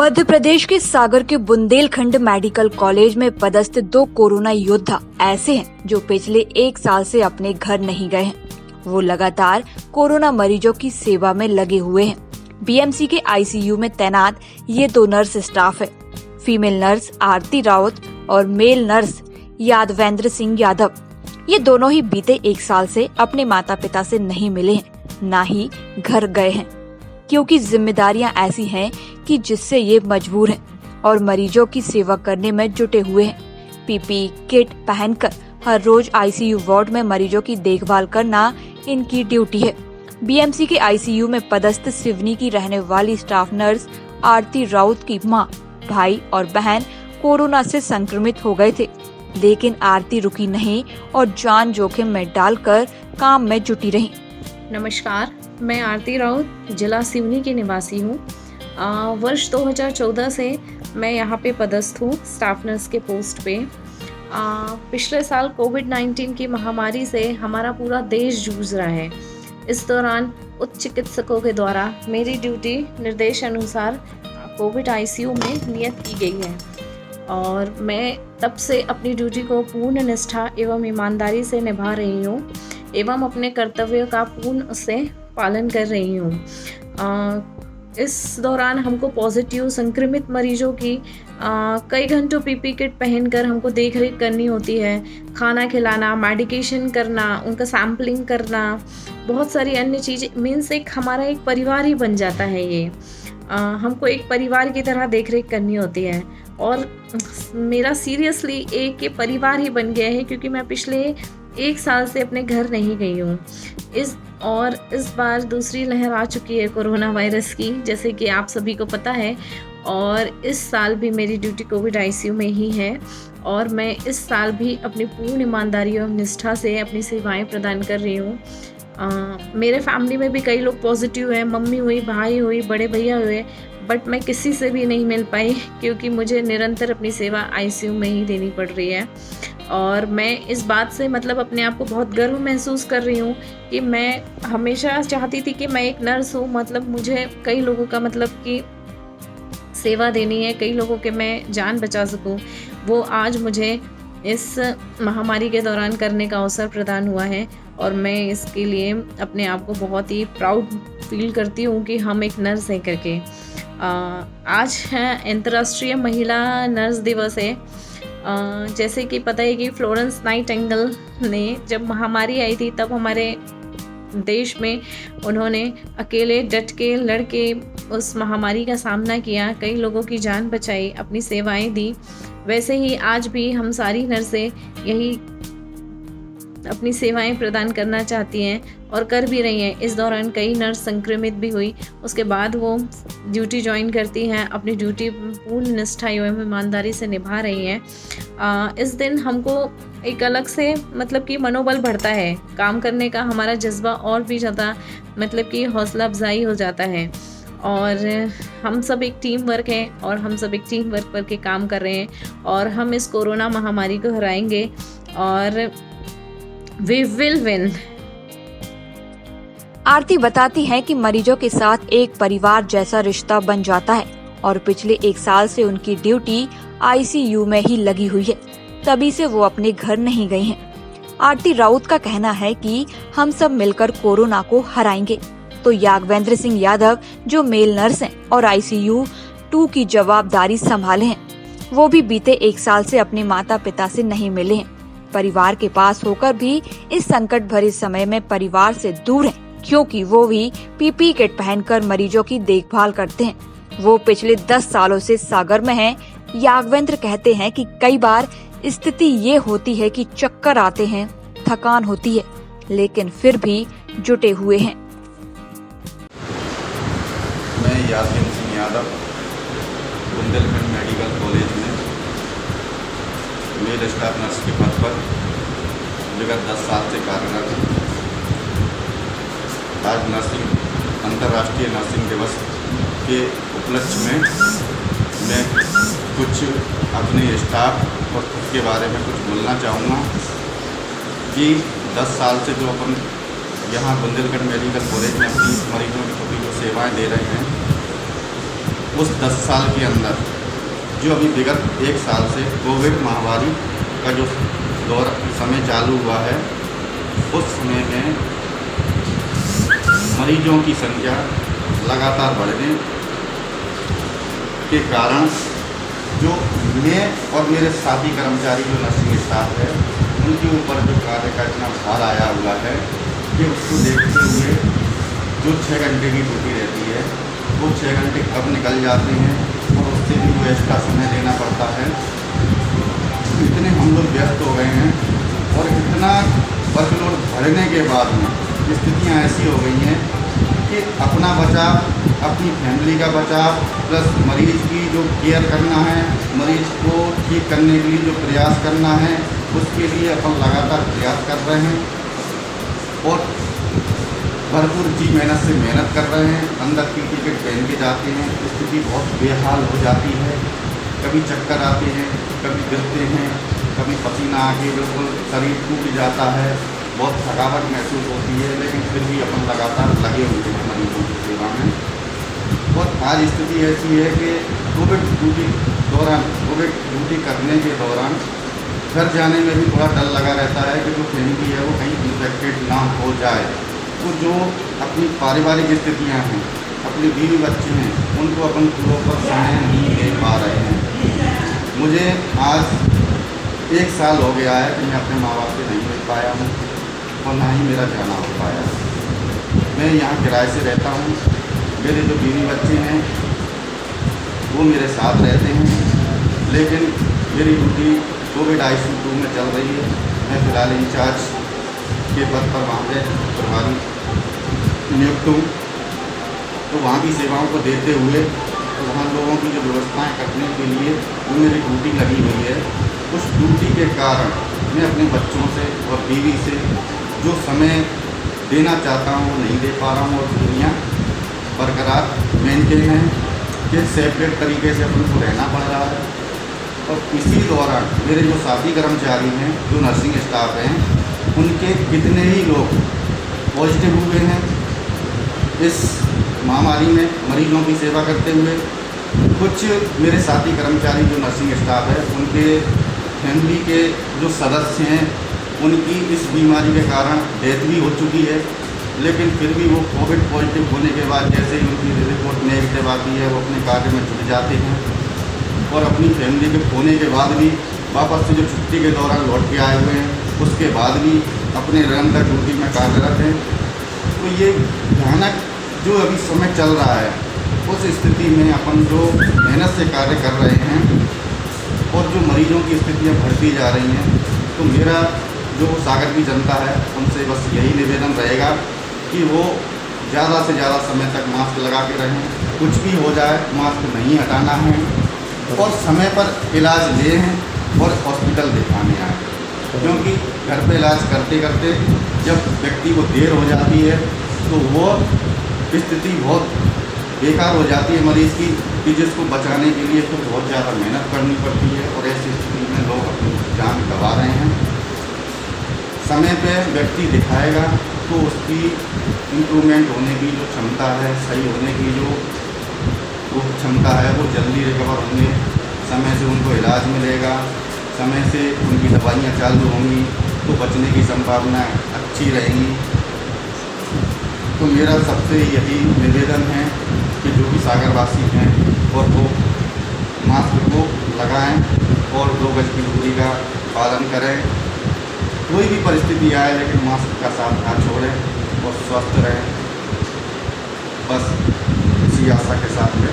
मध्य प्रदेश के सागर के Bundelkhand medical college में पदस्थ 2 कोरोना योद्धा ऐसे हैं जो पिछले 1 साल से अपने घर नहीं गए हैं। वो लगातार कोरोना मरीजों की सेवा में लगे हुए हैं। बीएमसी के आईसीयू में तैनात ये 2 नर्स स्टाफ है। फीमेल नर्स आरती राउत और मेल नर्स यादवेंद्र सिंह यादव। ये दोनों ही बीते 1 साल से अपने माता पिता से नहीं मिले हैं, न ही घर गए हैं, क्योंकि जिम्मेदारियां ऐसी हैं कि जिससे ये मजबूर हैं और मरीजों की सेवा करने में जुटे हुए हैं। पीपी किट पहनकर हर रोज आईसीयू वार्ड में मरीजों की देखभाल करना इनकी ड्यूटी है। बीएमसी के आईसीयू में पदस्थ सिवनी की रहने वाली स्टाफ नर्स आरती राउत की मां, भाई और बहन कोरोना से संक्रमित हो गए थे, लेकिन आरती रुकी नहीं और जान जोखिम में डालकर काम में जुटी रही। नमस्कार, मैं आरती राउत जिला सिवनी की निवासी हूँ। वर्ष 2014 से मैं यहाँ पे पदस्थ हूँ स्टाफ नर्स के पोस्ट पे। पिछले साल कोविड-19 की महामारी से हमारा पूरा देश जूझ रहा है। इस दौरान उच्च चिकित्सकों के द्वारा मेरी ड्यूटी निर्देश अनुसार कोविड आईसीयू में नियत की गई है और मैं तब से अपनी ड्यूटी को पूर्ण निष्ठा एवं ईमानदारी से निभा रही हूँ एवं अपने कर्तव्य का पूर्ण से पालन कर रही हूँ। इस दौरान हमको पॉजिटिव संक्रमित मरीजों की कई घंटों पीपी किट पहनकर हमको देख रेख करनी होती है। खाना खिलाना, मेडिकेशन करना, उनका सैम्पलिंग करना, बहुत सारी अन्य चीज़ें, मीन्स एक हमारा एक परिवार ही बन जाता है ये। हमको एक परिवार की तरह देख रेख करनी होती है और मेरा सीरियसली एक ये परिवार ही बन गया है, क्योंकि मैं पिछले 1 साल से अपने घर नहीं गई हूँ। इस बार दूसरी लहर आ चुकी है कोरोना वायरस की, जैसे कि आप सभी को पता है, और इस साल भी मेरी ड्यूटी कोविड आईसीयू में ही है और मैं इस साल भी अपनी पूर्ण ईमानदारी और निष्ठा से अपनी सेवाएं प्रदान कर रही हूँ। मेरे फैमिली में भी कई लोग पॉजिटिव हैं, मम्मी हुई, भाई हुई, बड़े भैया हुए, बट मैं किसी से भी नहीं मिल पाई क्योंकि मुझे निरंतर अपनी सेवा आईसीयू में ही देनी पड़ रही है। और मैं इस बात से अपने आप को बहुत गर्व महसूस कर रही हूँ कि मैं हमेशा चाहती थी कि मैं एक नर्स हूँ, मुझे कई लोगों का कि सेवा देनी है, कई लोगों के मैं जान बचा सकूँ। वो आज मुझे इस महामारी के दौरान करने का अवसर प्रदान हुआ है और मैं इसके लिए अपने आप को बहुत ही प्राउड फील करती हूँ कि हम एक नर्स हैं करके। आज है अंतर्राष्ट्रीय महिला नर्स दिवस है। जैसे कि पता है कि फ्लोरेंस नाइटिंगेल ने जब महामारी आई थी तब हमारे देश में उन्होंने अकेले डट के लड़के उस महामारी का सामना किया, कई लोगों की जान बचाई, अपनी सेवाएं दी। वैसे ही आज भी हम सारी नर्सें यही अपनी सेवाएं प्रदान करना चाहती हैं और कर भी रही हैं। इस दौरान कई नर्स संक्रमित भी हुई, उसके बाद वो ड्यूटी ज्वाइन करती हैं, अपनी ड्यूटी पूर्ण निष्ठा एवं ईमानदारी से निभा रही हैं। इस दिन हमको एक अलग से कि मनोबल बढ़ता है, काम करने का हमारा जज्बा और भी ज़्यादा कि हौसला अफजाई हो जाता है। और हम सब एक टीम वर्क है और हम सब एक टीम वर्क करके काम कर रहे हैं और हम इस कोरोना महामारी को हराएंगे और वी विल विन। आरती बताती है कि मरीजों के साथ एक परिवार जैसा रिश्ता बन जाता है और पिछले 1 साल से उनकी ड्यूटी आईसीयू में ही लगी हुई है, तभी से वो अपने घर नहीं गए हैं। आरती राउत का कहना है कि हम सब मिलकर कोरोना को हराएंगे। तो यादवेंद्र सिंह यादव जो मेल नर्स हैं और आईसीयू 2 की जवाबदारी संभाले हैं, वो भी बीते 1 साल से अपने माता पिता से नहीं मिले हैं। परिवार के पास होकर भी इस संकट भरे समय में परिवार से दूर हैं, क्योंकि वो भी पीपी किट पहनकर मरीजों की देखभाल करते हैं। वो पिछले 10 सालों से सागर में हैं। यादवेंद्र कहते हैं कि कई बार स्थिति ये होती है कि चक्कर आते हैं, थकान होती है, लेकिन फिर भी जुटे हुए हैं। मैं यादवेंद्र सिंह यादव बुंदेलखंड मेडिकल कॉलेज में मेल स्टाफ नर्स के पद पर विगत 10 साल से कार्यरत हूँ। आज अंतर्राष्ट्रीय नर्सिंग दिवस के उपलक्ष्य में मैं कुछ अपने स्टाफ और खुद के बारे में कुछ बोलना चाहूँगा कि 10 साल से जो अपन यहाँ बुंदेलखंड मेडिकल कॉलेज में अपनी मरीजों की सेवाएं दे रहे हैं, उस 10 साल के अंदर जो अभी विगत 1 साल से कोविड महामारी का जो दौर समय चालू हुआ है, उस समय में मरीजों की संख्या लगातार बढ़ने के कारण जो मैं और मेरे साथी कर्मचारी जो नर्सिंग स्टाफ है, उनके ऊपर जो कार्य का इतना भार आया हुआ है कि उसको देखते हुए जो 6 घंटे की ड्यूटी रहती है वो 6 घंटे कब निकल जाते हैं और उससे भी वो एक्स्ट्रा समय देना पड़ता है। इतने हम लोग व्यस्त हो गए हैं और इतना वर्कलोड बढ़ने के बाद में स्थितियाँ ऐसी हो गई हैं कि अपना बचाव, अपनी फैमिली का बचाव प्लस मरीज़ की जो केयर करना है, मरीज़ को ठीक करने के लिए जो प्रयास करना है, उसके लिए अपन लगातार प्रयास कर रहे हैं और भरपूर जी मेहनत से मेहनत कर रहे हैं। अंदर की टिकट पहन के जाते हैं, स्थिति बहुत बेहाल हो जाती है। कभी चक्कर आते हैं, कभी गिरते हैं, कभी पसीना आके बिल्कुल शरीर टूट जाता है, बहुत थकावट महसूस होती है, लेकिन फिर भी अपन लगातार लगे हुए हैं मरीजों की सेवा में। और आज स्थिति ऐसी है कि कोविड ड्यूटी करने के दौरान घर जाने में भी थोड़ा डर लगा रहता है कि जो फैमिली है वो कहीं इन्फेक्टेड ना हो जाए। तो जो अपनी पारिवारिक स्थितियाँ हैं, अपने बीवी बच्चे हैं, उनको अपन प्रॉपर समय नहीं दे पा रहे हैं। मुझे आज 1 साल हो गया है कि मैं अपने माँ बाप से नहीं मिल पाया हूँ और ना ही मेरा जाना हो पाया। मैं यहाँ किराए से रहता हूँ। मेरे जो बीवी बच्चे हैं वो मेरे साथ रहते हैं, लेकिन मेरी ड्यूटी कोविड ICU 2 में चल रही है। मैं फ़िलहाल इंचार्ज के पद पर वहाँ पे प्रभारी नियुक्त हूँ। तो वहाँ की सेवाओं को देते हुए तो वहाँ लोगों की जो व्यवस्थाएं करने के लिए जो मेरी ड्यूटी लगी हुई है, उस ड्यूटी के कारण मैं अपने बच्चों से और बीवी से जो समय देना चाहता हूँ वो नहीं दे पा रहा हूँ और दुनिया बरकरार मेंटेन है कि सेपरेट तरीके से अपन को रहना पड़ रहा है। और इसी दौरान मेरे जो साथी कर्मचारी हैं, जो नर्सिंग स्टाफ हैं, उनके कितने ही लोग पॉजिटिव हुए हैं इस महामारी में मरीजों की सेवा करते हुए। कुछ मेरे साथी कर्मचारी जो नर्सिंग स्टाफ है, उनके फैमिली के जो सदस्य हैं, उनकी इस बीमारी के कारण डेथ भी हो चुकी है, लेकिन फिर भी वो कोविड पॉजिटिव होने के बाद जैसे ही उनकी रिपोर्ट नेगेटिव आती है, वो अपने कार्य में जुट जाते हैं और अपनी फैमिली के होने के बाद भी वापस से जो छुट्टी के दौरान लौट के आए हुए हैं, उसके बाद भी अपने निरंतर ड्यूटी में कार्यरत हैं। तो ये भयानक जो अभी समय चल रहा है, उस स्थिति में अपन जो मेहनत से कार्य कर रहे हैं और जो मरीजों की स्थितियाँ बढ़ती जा रही हैं, तो मेरा जो सागर की जनता है उनसे बस यही निवेदन रहेगा कि वो ज़्यादा से ज़्यादा समय तक मास्क लगा के रहें। कुछ भी हो जाए मास्क नहीं हटाना है और समय पर इलाज लें और हॉस्पिटल दिखाने आए, क्योंकि घर पे इलाज करते करते जब व्यक्ति को देर हो जाती है तो वो स्थिति बहुत बेकार हो जाती है मरीज़ की, कि जिसको बचाने के लिए तो बहुत ज़्यादा मेहनत करनी पड़ती है और ऐसी स्थिति में लोग अपनी जान गंवा रहे हैं। समय पे व्यक्ति दिखाएगा तो उसकी इम्प्रूवमेंट होने की जो क्षमता है, सही होने की जो वो क्षमता है, वो जल्दी रिकवर होंगे, समय से उनको इलाज मिलेगा, समय से उनकी दवाइयाँ चालू होंगी तो बचने की संभावना अच्छी रहेंगी। तो मेरा सबसे यही निवेदन है कि जो भी सागरवासी हैं और वो मास्क को लगाएं और 2 गज की दूरी का पालन करें। कोई भी परिस्थिति आए लेकिन मास्क का साथ ना छोड़ें और स्वस्थ रहें। बस इसी आशा के साथ में